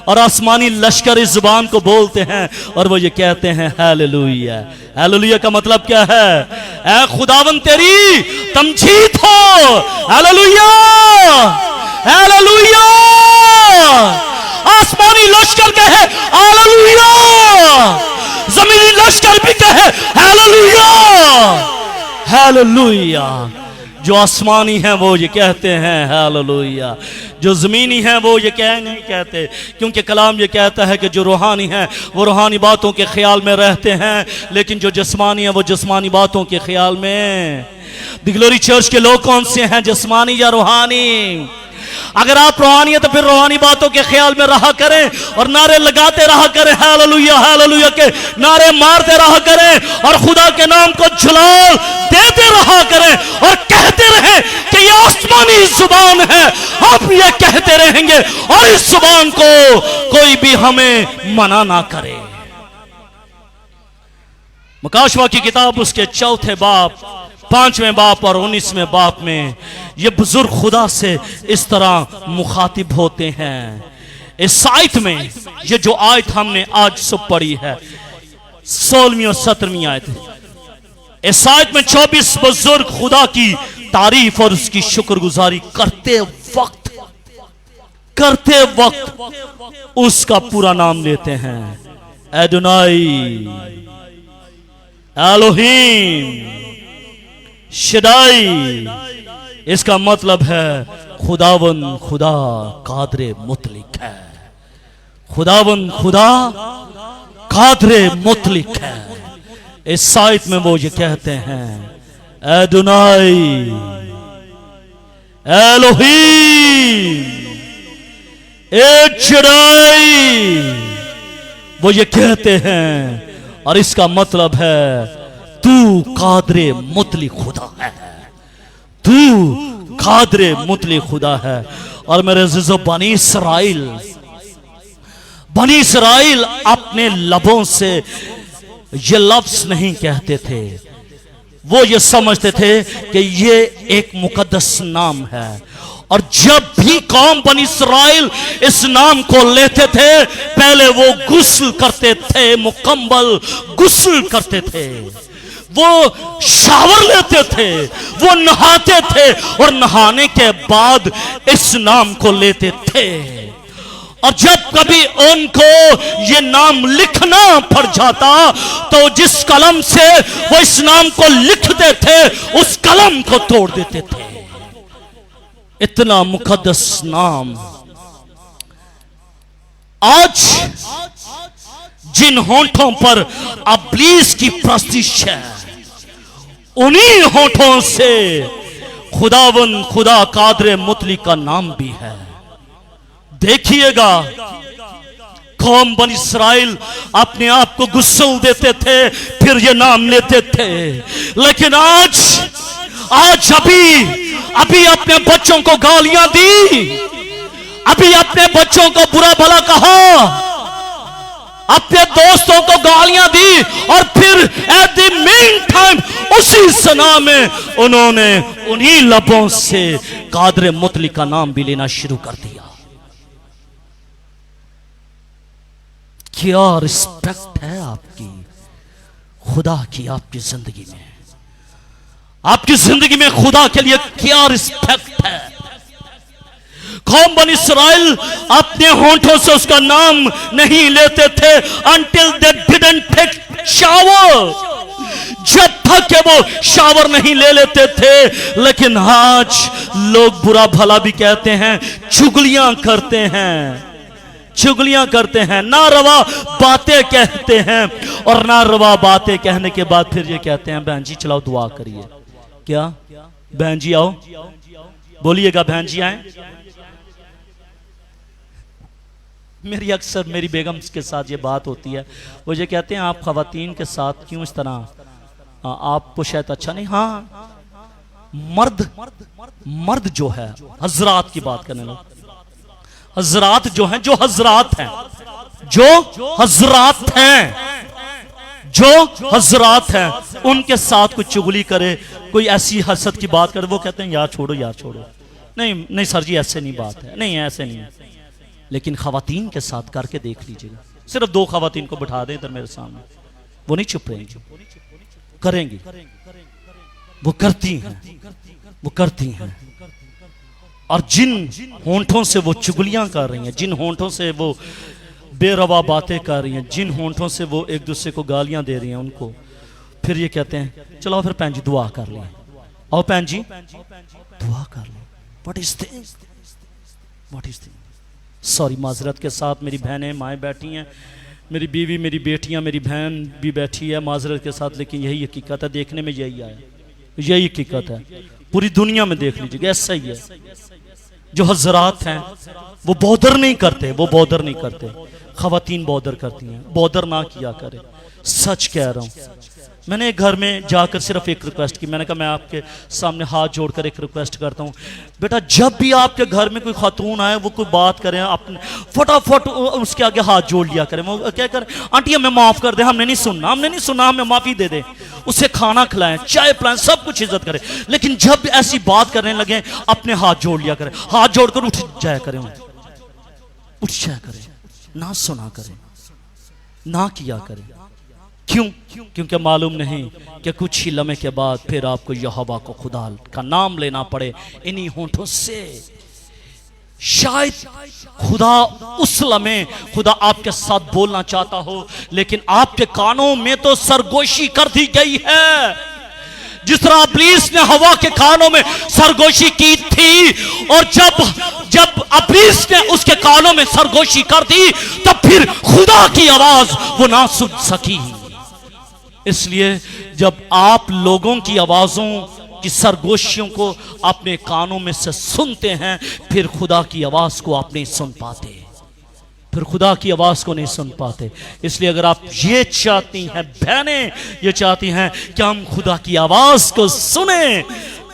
Speaker 1: और आसमानी लश्कर इस जुबान को बोलते हैं और वो ये कहते हैं हालेलुया। हालेलुया का मतलब क्या है? ऐ खुदावन तेरी तमजीद हो। Hallelujah, hallelujah. आसमानी लश्कर कहे हालेलुया, जमीनी लश्कर भी कहे हालेलुया, हालेलुया। जो आसमानी है वो ये कहते हैं हालेलुया, जो ज़मीनी है वो ये नहीं कहते, क्योंकि कलाम ये कहता है कि जो रूहानी है वो रूहानी बातों के ख्याल में रहते हैं, लेकिन जो जिस्मानी है वो जिस्मानी बातों के ख्याल में। द ग्लोरी चर्च के लोग कौन से हैं, जिस्मानी या रूहानी? अगर आप रूहानी है तो फिर रूहानी बातों के ख्याल में रहा करें और नारे लगाते रहा करें, हालेलुया हालेलुया के नारे मारते रहा करें और खुदा के नाम को जलाल देते रहा करें और कहते रहें कि ये आसमानी जुबान है, हम ये कहते रहेंगे और इस जुबान को कोई भी हमें मना ना करे। मुकाशवा की किताब उसके 4 बाब 5वें बाप और 19वें बाप में ये बुजुर्ग खुदा से इस तरह मुखातिब होते हैं। इस आयत में ये जो आयत हमने आज सब पढ़ी है, 16वीं और 17वीं आयत, इस आयत में 24 बुजुर्ग खुदा की तारीफ और उसकी शुक्रगुजारी करते वक्त उसका पूरा नाम लेते हैं, एडोनाई, एलोहीम, शदाई। इसका मतलब है खुदावन खुदा कादरे मुतलिक है, खुदावन खुदा कादरे मुतलिक है। इस आयत में वो ये कहते हैं एडोनाई, एलोहीम, एचडाई, वो ये कहते हैं। और इसका मतलब है तू कादरे मुतली खुदा है, तू कादरे मुतली खुदा है। और मेरे अज़ीज़ों, बनी इसराइल अपने लबों से ये लफ्ज़ नहीं कहते थे, वो ये समझते थे कि ये एक मुकद्दस नाम है। और जब भी कौम बनी इसराइल इस नाम को लेते थे, पहले वो गुस्ल करते थे, मुकम्मल गुस्ल करते थे, वो शावर लेते थे, वो नहाते थे और नहाने के बाद इस नाम को लेते थे। और जब कभी उनको ये नाम लिखना पड़ जाता तो जिस कलम से वो इस नाम को लिखते थे उस कलम को तोड़ देते थे। इतना मुकद्दस नाम। आज जिन होंठों पर इब्लीस की प्रस्तिश है, उन्हीं होंठों से खुदावन खुदा कादरे मुतली का नाम भी है। देखिएगा, कौम बनी इसराइल अपने आप को गुस्ल देते थे, फिर ये नाम लेते थे। लेकिन आज अभी अपने बच्चों को गालियां दी, अभी अपने बच्चों को बुरा भला कहा, अपने दोस्तों को गालियां दी और फिर एट द मेन टाइम उसी सना में उन्होंने उन्हीं लबों से कादरे मुतली का नाम भी लेना शुरू कर दिया। क्या रिस्पेक्ट है आपकी खुदा की, आपकी जिंदगी में, आपकी जिंदगी में खुदा के लिए क्या रिस्पेक्ट है? कौम बनी इसराइल अपने होंठों से उसका नाम नहीं लेते थे until they didn't take shower, जब तक के वो शावर नहीं ले लेते थे। लेकिन आज लोग बुरा भला भी कहते हैं, चुगलियां करते हैं, चुगलियां करते हैं, ना रवा बातें कहते हैं, और ना रवा बातें कहने के बाद फिर ये कहते हैं बहन जी चलाओ दुआ करिए। क्या बहन जी आओ, बोलिएगा बहन जी आए। मेरी अक्सर मेरी बेगम के साथ ये बात होती है, वो ये कहते हैं आप खवातीन के साथ क्यों इस तरह, आपको शायद अच्छा नहीं। हाँ, मर्द जो है, हजरात की बात करने लो, हजरात जो हैं, जो हजरात हैं, जो हजरात हैं, जो हजरात हैं, उनके साथ कोई चुगली करे, कोई ऐसी हसद की बात करे, वो कहते हैं यार छोड़ो यार छोड़ो, नहीं नहीं सर जी ऐसे नहीं बात है, नहीं ऐसे नहीं है। लेकिन खवातीन के साथ करके देख लीजिएगा, सिर्फ 2 खवातीन को बिठा दें इधर मेरे सामने, वो नहीं चुप रहेंगी, करेंगी, वो करती हैं, वो करती हैं। और जिन होंठों से वो चुगलियां कर रही हैं, जिन होंठों से वो बेरवा बातें कर रही हैं, जिन होंठों से वो एक दूसरे को गालियां दे रही हैं, उनको फिर ये कहते हैं चलो फिर भैन जी दुआ कर लें, आओ भैन जी दुआ कर लें। What is this, what is this. Sorry, माजरत के साथ मेरी बहनें माएँ बैठी हैं, मेरी बीवी, मेरी बेटियां, मेरी बहन भी बैठी है, माजरत के साथ, लेकिन यही हकीकत है, देखने में यही आया, यही हकीकत है, पूरी दुनिया में देख लीजिएगा ऐसा ही है। जो हजरात हैं वो बॉदर नहीं करते, वो बॉदर नहीं करते, खवातीन बॉदर करती हैं, बॉदर ना किया करे। सच कह रहा हूं, मैंने एक घर में जाकर सिर्फ एक रिक्वेस्ट की, मैंने कहा मैं आपके सामने हाथ जोड़कर एक रिक्वेस्ट करता हूँ, बेटा जब भी आपके घर में कोई खातून आए, वो कोई बात करें, अपने फटाफट उसके आगे हाथ जोड़ लिया करें, वो क्या करें, आंटी हमें माफ़ कर दे, हमने नहीं सुनना, हमने नहीं सुना, हमें माफ़ी दे दे, उसे खाना खिलाएं, चाय पिलाएं, सब कुछ इज्जत करें। लेकिन जब ऐसी बात करने लगे अपने हाथ जोड़ लिया करें, हाथ जोड़कर उठ जाया करें, उठ जाया करें, ना सुना करें, ना किया करें। क्यों? क्योंकि मालूम नहीं कि कुछ ही लम्हे के बाद फिर आपको यहोवा को खुदा का नाम लेना पड़े इन्हीं होंठों से। शायद खुदा उस लम्हे खुदा आपके साथ बोलना चाहता हो, लेकिन आपके कानों में तो सरगोशी कर दी गई है, जिस तरह इब्लीस ने हवा के कानों में सरगोशी की थी, और जब इब्लीस ने उसके कानों में सरगोशी कर दी, तब फिर खुदा की आवाज वो ना सुन सकी। इसलिए जब आप लोगों की आवाज़ों की सरगोशियों को अपने कानों में से सुनते हैं, फिर खुदा की आवाज़ को आप नहीं सुन पाते, फिर खुदा की आवाज़ को नहीं सुन पाते। इसलिए अगर आप ये चाहती हैं, बहनें ये चाहती हैं कि हम खुदा की आवाज़ को सुने,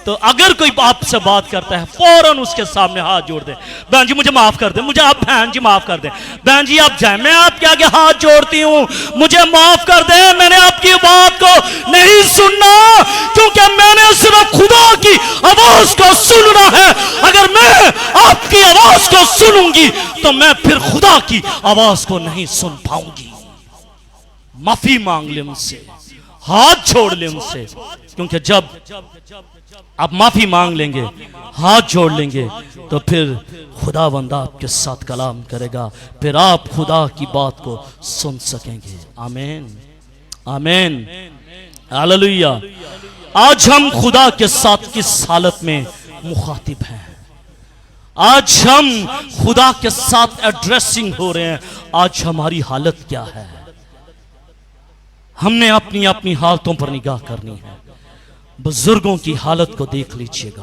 Speaker 1: तो अगर कोई आपसे बात करता है फौरन उसके सामने हाथ जोड़ दे, बहन जी मुझे माफ कर दे, मुझे आप बहन जी माफ कर दे, बहन जी आप जाए, मैं आपके आगे हाथ जोड़ती हूँ, मुझे माफ कर दे, मैंने आपकी बात को नहीं सुनना, क्योंकि मैंने सिर्फ खुदा की आवाज को सुनना है। अगर मैं आपकी आवाज को सुनूंगी तो मैं फिर खुदा की आवाज को नहीं सुन पाऊंगी। माफी मांग ले उनसे, हाथ छोड़ ले उनसे, क्योंकि जब आप माफी मांग लेंगे, हाथ जोड़ लेंगे, तो फिर खुदावंद आपके साथ कलाम करेगा, फिर आप खुदा की बात को सुन सकेंगे। आमीन, आमीन, हालेलुया। आज हम खुदा के साथ किस हालत में मुखातिब हैं? आज हम खुदा के साथ एड्रेसिंग हो रहे हैं। आज हमारी हालत क्या है? हमने अपनी अपनी हालतों पर निगाह करनी है। बुजुर्गों की हालत को देख लीजिएगा,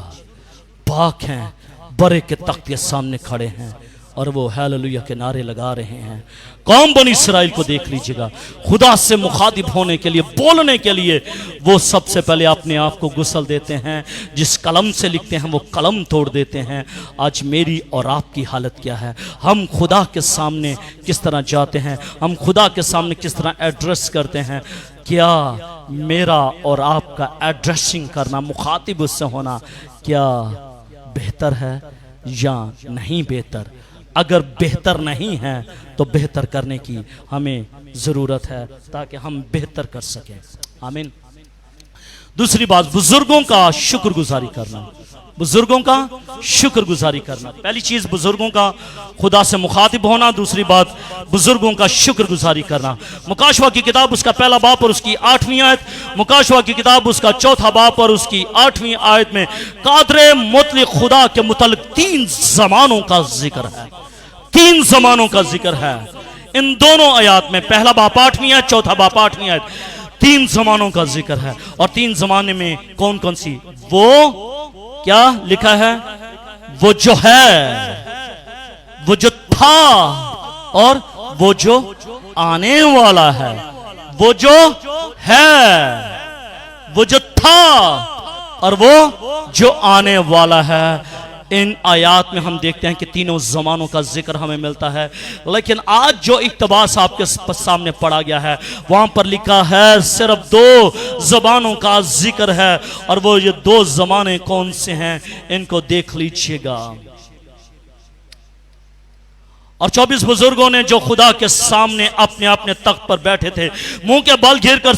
Speaker 1: पाक हैं, बड़े के तख्त के सामने खड़े हैं और वो हालेलुया के नारे लगा रहे हैं। कौम बनी इसराइल को देख लीजिएगा, खुदा से मुखातिब होने के लिए, बोलने के लिए वो सबसे पहले अपने आप को गुस्ल देते हैं, जिस कलम से लिखते हैं वो कलम तोड़ देते हैं। आज मेरी और आपकी हालत क्या है? हम खुदा के सामने किस तरह जाते हैं? हम खुदा के सामने किस तरह एड्रेस करते हैं? क्या मेरा और आपका एड्रेसिंग करना, मुखातिब उससे होना, क्या बेहतर है या नहीं बेहतर? अगर बेहतर नहीं है तो बेहतर करने की हमें ज़रूरत है ताकि हम बेहतर कर सकें। आमीन। दूसरी बात, बुजुर्गों का शुक्रगुजारी करना। बुजुर्गों का शुक्रगुजारी करना। पहली चीज बुजुर्गों का खुदा से मुखातिब होना, दूसरी बात बुजुर्गों का शुक्रगुजारी करना। मुकाशवा की किताब उसका पहला बाप और उसकी 8वीं आयत, मुकाशवा की किताब उसका चौथा बाप और उसकी 8वीं आयत में कादरे मुतलिक खुदा के मुतल्लिक 3 जमानों का जिक्र है। 3 जमानों का जिक्र है इन दोनों आयत में। पहला बाप 8वीं आयत, चौथा बाप 8वीं आयत, 3 जमानों का जिक्र है। और 3 जमाने में कौन कौन सी? वो क्या लिखा है? वो जो है, वो जो था और वो जो आने वाला है। वो जो है, वो जो था और वो जो आने वाला है। इन आयात में हम देखते हैं कि तीनों जमानों का जिक्र हमें मिलता है। लेकिन आज जो इक्तबास आपके सामने पढ़ा गया है वहां पर लिखा है सिर्फ 2 जबानों का जिक्र है। और वो ये 2 जमाने कौन से हैं इनको देख लीजिएगा। और 24 बुजुर्गों ने जो खुदा के सामने अपने अपने तख्त पर बैठे थे, मुंह के बल घेर कर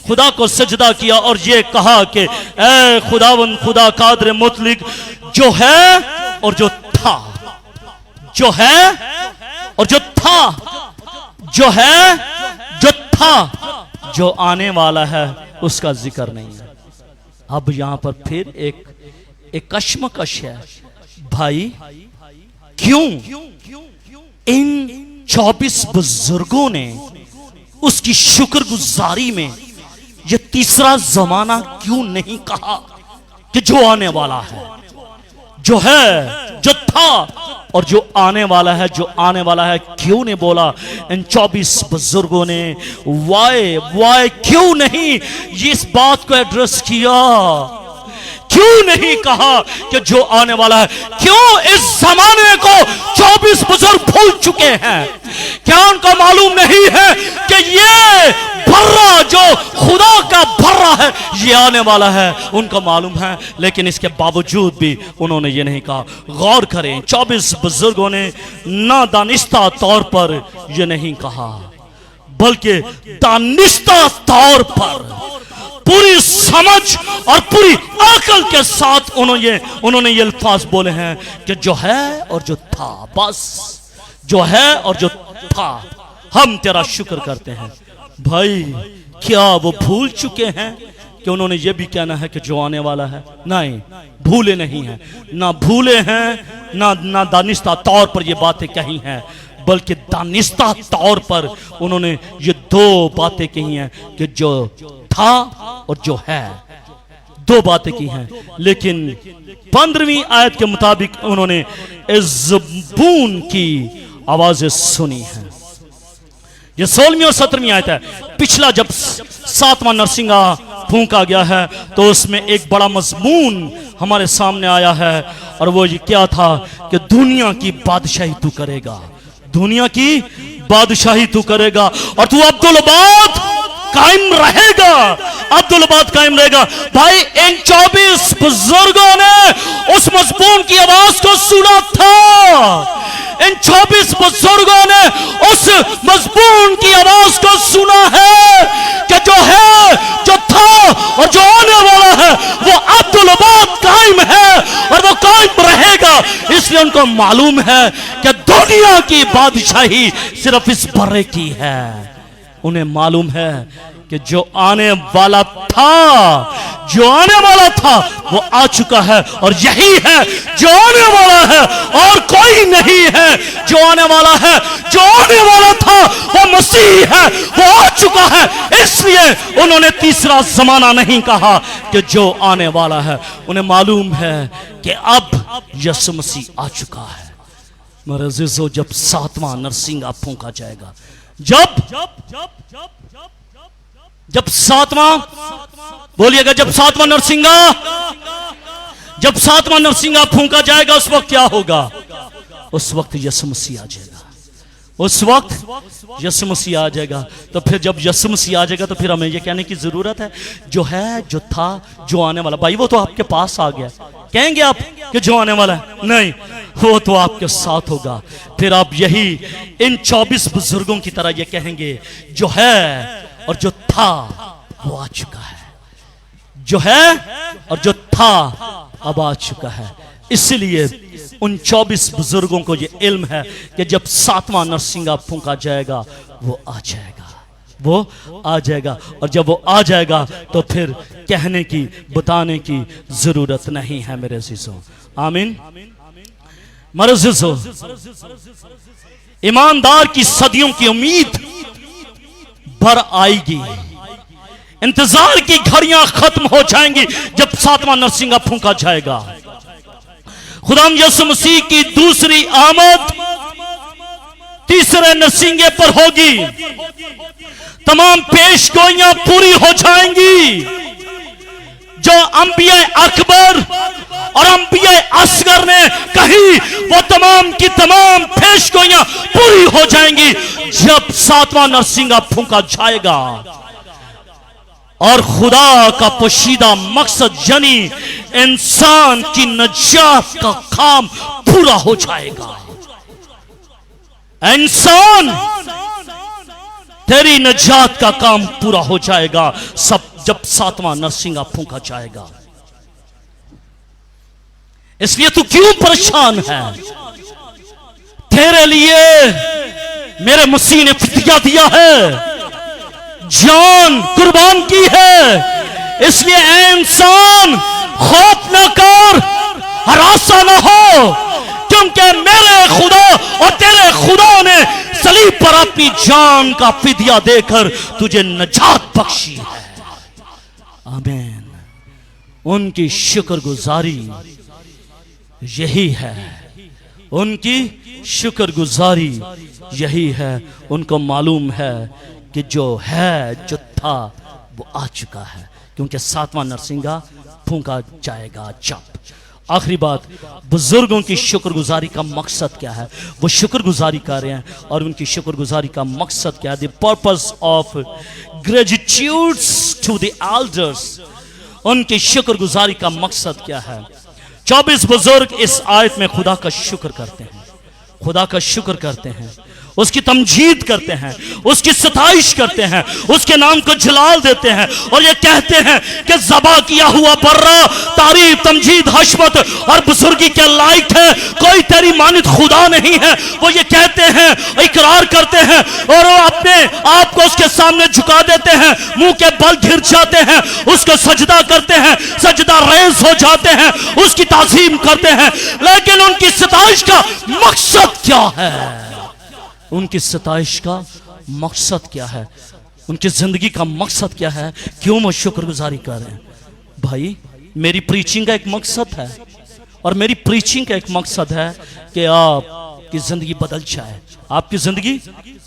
Speaker 1: खुदा को सजदा किया और ये कहा कि ऐ खुदावंद खुदा कादर मुतलिक, जो है और जो था, जो है और जो था, जो है जो था, जो आने वाला है उसका जिक्र नहीं है। अब यहां पर फिर एक कश्मकश है भाई, क्यों इन 24 बुजुर्गों ने उसकी शुक्रगुजारी में यह तीसरा जमाना क्यों नहीं कहा कि जो आने वाला है, जो है, जो था और जो आने वाला है, जो आने वाला है क्यों नहीं बोला? इन 24 बुजुर्गों ने वाय क्यों नहीं इस बात को एड्रेस किया? क्यों नहीं कहा कि जो आने वाला है? क्यों इस जमाने को 24 बुजुर्ग भूल चुके हैं? क्या उनको मालूम नहीं है कि ये भर्रा जो खुदा का भर्रा है ये आने वाला है? उनको मालूम है, लेकिन इसके बावजूद भी उन्होंने ये नहीं कहा। गौर करें, 24 बुजुर्गों ने नादानिस्ता तौर पर ये नहीं कहा, बल्कि दानिस्ता तौर पर पूरी समझ और पूरी अकल के साथ उन्होंने ये अल्फाज बोले हैं कि जो है और जो था, बस जो है और जो था, हम तेरा शुक्र करते हैं। भाई क्या वो भूल चुके हैं कि उन्होंने ये भी कहना है कि जो आने वाला है? नहीं, भूले नहीं हैं, ना भूले हैं, ना दानिस्ता तौर पर ये बातें कही हैं, बल्कि दानिस्ता तौर पर उन्होंने ये 2 बातें कही हैं कि जो था और जो है, 2 बातें की हैं। लेकिन 15वीं आयत के मुताबिक उन्होंने इस ज़बून की आवाजें सुनी हैं। ये 16वीं और 17वीं आयत है। पिछला जब 7वां नरसिंगा फूंका गया है तो उसमें एक बड़ा मजमून हमारे सामने आया है, और वो ये क्या था कि दुनिया की बादशाही तू करेगा, दुनिया की बादशाही तू करेगा, और तू अब्दुल-बाद कायम रहेगा, अब्दुल-बाद कायम रहेगा। भाई इन 24 बुजुर्गों ने उस मजमून की आवाज को सुना था। इन 24 बुजुर्गों ने उस मजमून की आवाज को सुना है कि जो है, जो था और जो आने वाला है वो अब्दुल-बाद कायम है और वो कायम रहेगा। इसलिए उनको मालूम है कि दुनिया की बादशाही सिर्फ इस बर्रे की है। उन्हें मालूम है कि जो आने वाला था, जो आने वाला था वो आ चुका है, और यही है जो आने वाला है, और कोई नहीं है। जो आने वाला है, जो आने वाला था वो मसीह है, वो आ चुका है। इसलिए उन्होंने तीसरा जमाना नहीं कहा कि जो आने वाला है। उन्हें मालूम है कि अब यीशु मसीह आ चुका है। मेरे अज़ीज़ों, जब 7वां नरसिंगा फूंका जाएगा, जब 7वां, बोलिएगा, जब 7वां नरसिंगा, जब 7वां नरसिंगा फूंका जाएगा, उस वक्त क्या होगा? उस वक्त यीशु मसीह आ जाएगा। उस वक्त यीशु मसीह आ जाएगा। तो फिर जब यीशु मसीह आ जाएगा तो फिर हमें ये कहने की जरूरत है जो है, जो था, जो आने वाला। भाई वो तो आपके पास आ गया। कहेंगे आप कि जो आने वाला है? नहीं, वो तो आपके साथ होगा। फिर आप यही इन 24 बुजुर्गों की तरह ये कहेंगे, जो है और जो था वो आ चुका है, जो है और जो था अब आ चुका है। इसलिए उन 24 बुजुर्गों को ये इल्म है कि जब 7वां नरसिंगा फूंका जाएगा वो आ जाएगा, वो आ जाएगा। और जब वो आ जाएगा तो फिर कहने की बताने की जरूरत नहीं है मेरे अज़ीज़ों। आमीन। मेरे अज़ीज़ों, ईमानदार की सदियों की उम्मीद भर आएगी, इंतजार की घड़ियां खत्म हो जाएंगी जब 7वां नरसिंगा फूंका जाएगा। खुदाम यीशु मसीह की दूसरी आमद तीसरे नरसिंगे पर होगी। तमाम पेशगोइयां पूरी हो जाएंगी। जो अंबिया अकबर और अंबिया असगर ने कही वो तमाम की तमाम पेशगोइयां पूरी हो जाएंगी जब 7वां नरसिंगा फूंका जाएगा। और खुदा का पोशीदा मकसद यानी इंसान की नजात का काम पूरा हो जाएगा। इंसान, तेरी नजात का काम पूरा हो जाएगा सब जब 7वां नरसिंगा फूंका जाएगा। इसलिए तू क्यों परेशान है? तेरे लिए मेरे मसीह ने फिदिया दिया है, जान कुर्बान की है। इसलिए ऐ इंसान खौफ न कर, हरासा न हो, क्योंकि मेरे खुदा और तेरे खुदा ने सलीब पर अपनी जान का फिदिया देकर तुझे नजात बख्शी है। आमीन। उनकी शुक्रगुजारी यही है, उनकी शुक्रगुजारी यही है। उनको मालूम है कि जो है जो था वो आ चुका है, क्योंकि 7वां नरसिंगा फूंका जाएगा जब। आखिरी बात, बुजुर्गों की शुक्रगुजारी का मकसद क्या है? वो शुक्रगुजारी कर रहे हैं और उनकी शुक्रगुजारी का मकसद क्या है? The purpose of gratitudes to the elders. उनकी शुक्रगुजारी का मकसद क्या है? 24 बुजुर्ग इस आयत में खुदा का शुक्र करते हैं, खुदा का शुक्र करते हैं, उसकी तमजीद करते हैं, उसकी सताइश करते हैं, उसके नाम को जलाल देते हैं और ये कहते हैं कि ज़बा किया हुआ बर्रा तारीफ तमजीद हशमत और बुजुर्गी के लायक है, कोई तेरी मानित खुदा नहीं है। वो ये कहते हैं, इकरार करते हैं और वो अपने आप को उसके सामने झुका देते हैं, मुंह के बल गिर जाते हैं, उसको सजदा करते हैं, सजदा रेज हो जाते हैं, उसकी ताज़ीम करते हैं। लेकिन उनकी सताइश का मकसद क्या है? उनकी सताइश का मकसद क्या है? उनकी जिंदगी का मकसद क्या है? क्यों वो शुक्रगुजारी कर रहे हैं? भाई, मेरी प्रीचिंग का एक मकसद है और मेरी प्रीचिंग का एक मकसद है कि आपकी जिंदगी बदल जाए, आपकी जिंदगी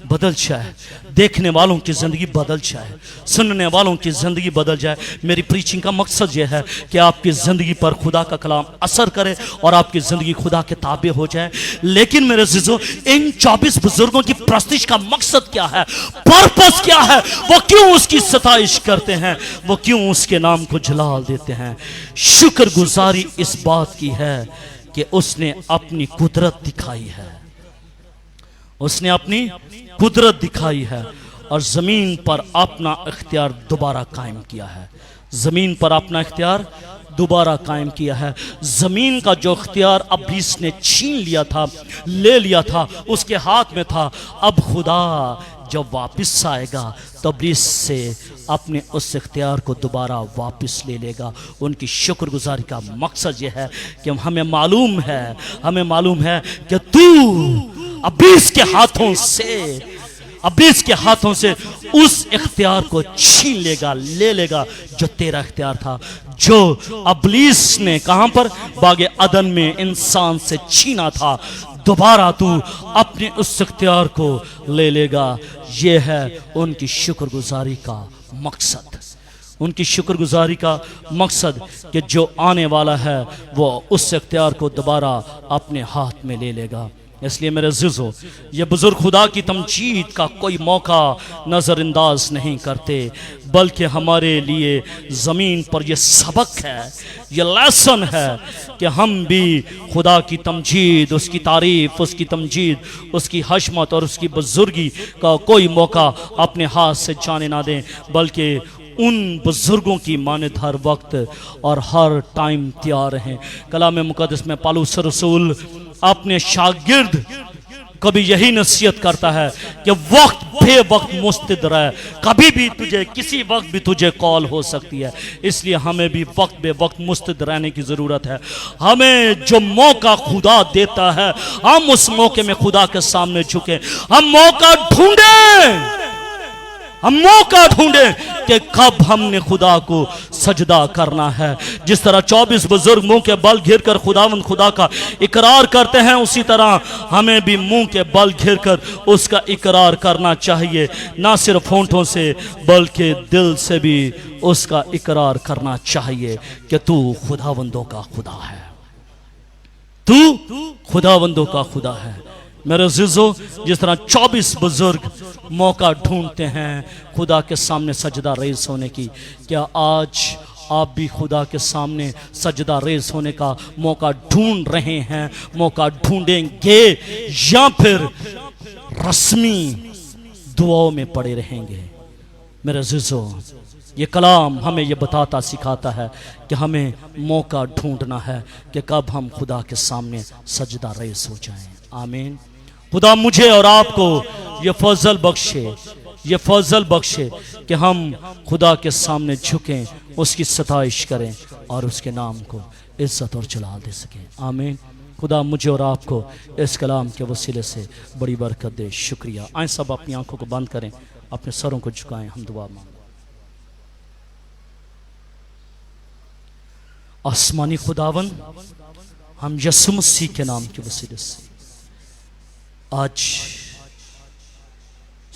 Speaker 1: बदल जाए, देखने वालों की जिंदगी बदल जाए, सुनने वालों की जिंदगी बदल जाए। मेरी प्रीचिंग का मकसद यह है कि आपकी जिंदगी पर खुदा का कलाम असर करे और आपकी जिंदगी खुदा के ताबे हो जाए। लेकिन मेरे अज़ीज़ों, इन 24 बुजुर्गों की प्रस्तिश का मकसद क्या है? पर्पस क्या है? वो क्यों उसकी सताइश करते हैं? वो क्यों उसके नाम को जलाल देते हैं? शुक्रगुजारी इस बात की है कि उसने अपनी कुदरत दिखाई है, उसने अपनी कुदरत दिखाई है और जमीन पर अपना इख्तियार दोबारा कायम किया है, जमीन पर अपना इख्तियार दोबारा कायम किया है। जमीन का जो इख्तियार इब्लीस ने छीन लिया था, ले लिया था, उसके हाथ में था, अब खुदा जब वापस आएगा तो इब्लीस से अपने उस इख्तियार को दोबारा वापस ले लेगा। उनकी शुक्रगुजारी का मकसद यह है कि हमें मालूम है कि तू इब्लीस के हाथों से उस इख्तियार को छीन लेगा, ले लेगा जो तेरा इख्तियार था, जो इब्लीस ने कहां पर? बागे अदन में इंसान से छीना था। दोबारा तू अपने उस इख्तियार को ले लेगा। यह है उनकी शुक्रगुजारी का मकसद। उनकी शुक्रगुजारी का मकसद कि जो आने वाला है वो उस इख्तियार को दोबारा अपने हाथ में ले लेगा। इसलिए मेरे अज़ीज़ों, ये बुजुर्ग खुदा की तमजीद का कोई मौका नज़रअंदाज नहीं करते, बल्कि हमारे लिए ज़मीन पर यह सबक है, यह लेसन है कि हम भी खुदा की तमजीद, उसकी तारीफ़, उसकी तमजीद, उसकी हशमत और उसकी बुजुर्गी का कोई मौका अपने हाथ से जाने ना दें, बल्कि उन बुजुर्गों की मानद हर वक्त और हर टाइम तैयार रहें। कलाम मुकद्दस में पौलुस रसूल अपने शागिर्द कभी यही नसीहत करता है कि वक्त बे वक्त मुस्तैद रहे, कभी भी तुझे किसी वक्त भी तुझे कॉल हो सकती है। इसलिए हमें भी वक्त बे वक्त मुस्तैद रहने की ज़रूरत है। हमें जो मौका खुदा देता है हम उस मौके में खुदा के सामने झुके, हम मौका ढूंढें, हम मौका ढूंढें कि कब हमने खुदा को सजदा करना है। जिस तरह 24 बुजुर्ग मुंह के बल घेर कर खुदा का इकरार करते हैं, उसी तरह हमें भी मुंह के बल घेर कर उसका इकरार करना चाहिए। ना सिर्फ होंठों से बल्कि दिल से भी उसका इकरार करना चाहिए कि तू खुदावंदों का खुदा है, तू खुदावंदों का खुदा है। मेरे अज़ीज़ों, जिस तरह 24 बुजुर्ग मौका ढूंढते हैं खुदा के सामने सजदा रेज़ होने की, क्या आज आप भी खुदा के सामने सजदा रेज़ होने का मौका ढूंढ रहे हैं, मौका ढूंढेंगे, या फिर रस्मी दुआओं में पड़े रहेंगे? मेरे अज़ीज़ों, ये कलाम हमें ये बताता सिखाता है कि हमें मौका ढूंढना है कि कब हम खुदा के सामने सजदा रेज़ हो जाएं। आमीन। खुदा मुझे और आपको ये फजल बख्शे, ये फजल बख्शे कि हम खुदा के सामने झुकें, उसकी सताइश करें और उसके नाम को इज्जत और जलाल दे सकें। आमीन। खुदा मुझे और आपको इस कलाम के वसीले से बड़ी बरकत दे। शुक्रिया। आए सब अपनी आंखों को बंद करें, अपने सरों को झुकाएं, हम दुआ मांगें। आसमानी खुदावन, हम यीशु मसीह के नाम के वसीले से आज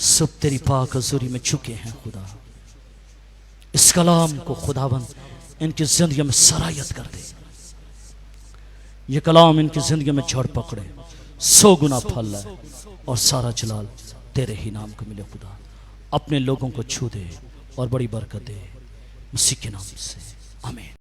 Speaker 1: सब तेरी पाक हज़ूरी में झुके हैं। खुदा, इस कलाम को खुदावन इनकी जिंदगी में सरायत कर दे, ये कलाम इनकी जिंदगी में झड़ पकड़े, 100 गुना फल है और सारा जलाल तेरे ही नाम को मिले। खुदा, अपने लोगों को छू दे और बड़ी बरकत दे, मसीह के नाम से। आमीन।